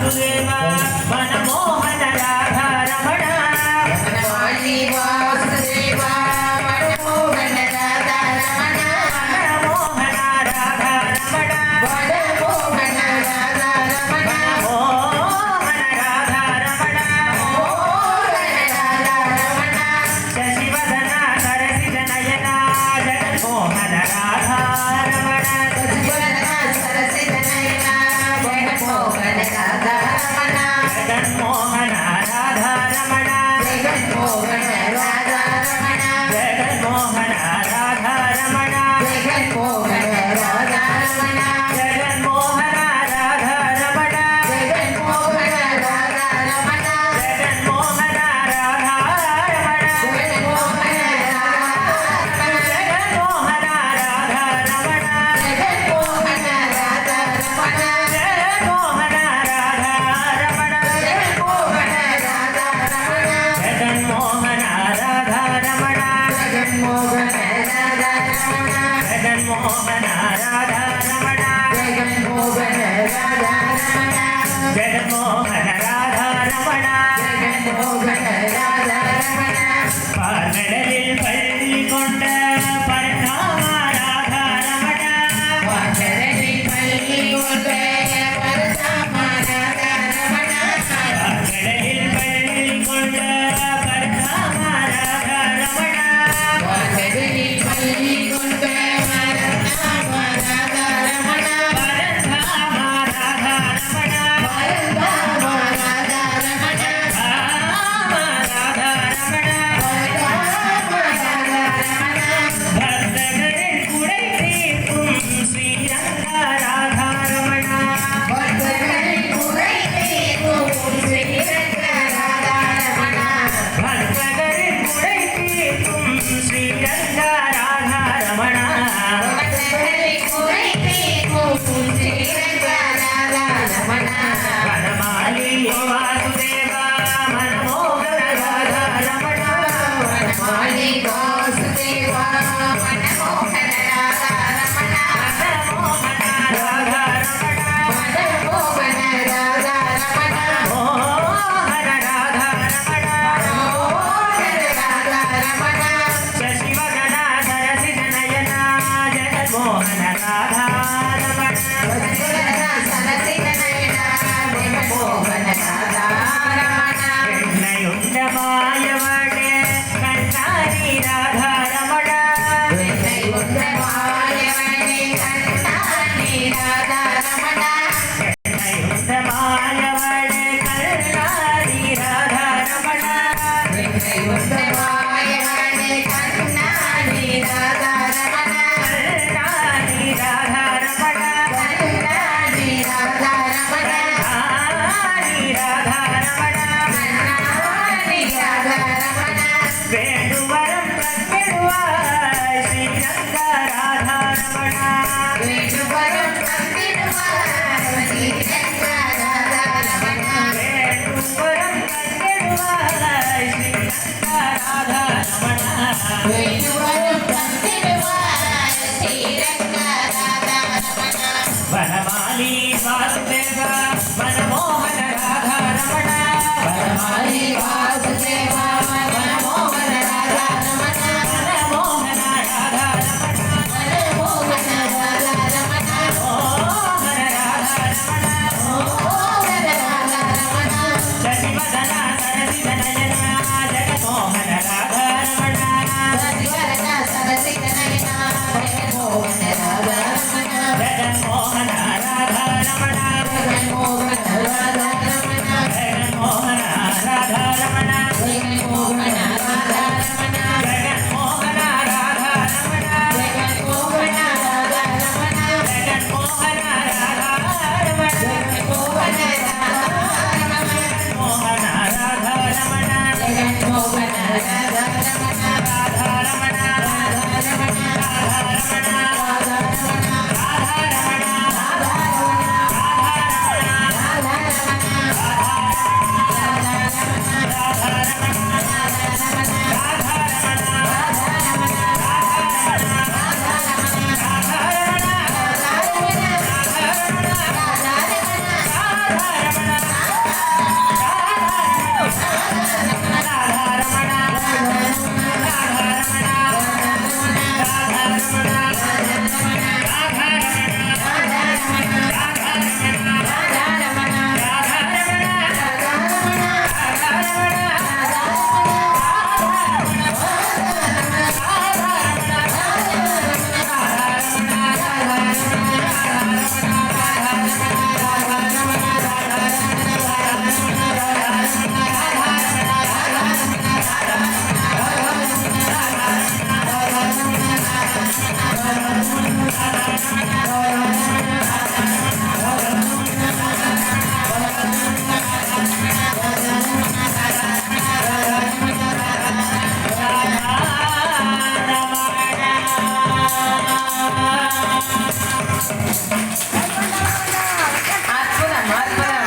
వాసుదేవ మనమోహన రాధా రమణ వనమాలి వాసుదేవ మనమోహన రాధా రమణ మనమోహన రాధా రమణ మనమోహన రాధా రమణ మోహన రాధా రమణ మోహన రాధా రమణ శశివదన సరసిజ నయన జగన్మోహన రాధా రమణ సజ్జన సరసిజ నయన జగన్మోహన రాధా రమణ జగన్మోహన రాధా రమణ జగన్మోహన రాధా రమణ జగన్మోహన రాధా రమణ జగన్మోహన రాధా రమణ జగన్మోహన రాధా రమణ జగన్మోహన రాధా రమణ జగన్మోహన రాధా రమణ జగన్మోహన రాధా రమణ జగన్మోహన రాధా రమణ జగన్మోహన రాధా రమణ జగన్మోహన రాధా రమణ జగన్మోహన రాధా రమణ జగన్మోహన రాధా రమణ జగన్మోహన రాధా రమణ జగన్మోహన రాధా రమణ జగన్మోహన రాధా రమణ జగన్మోహన రాధా రమణ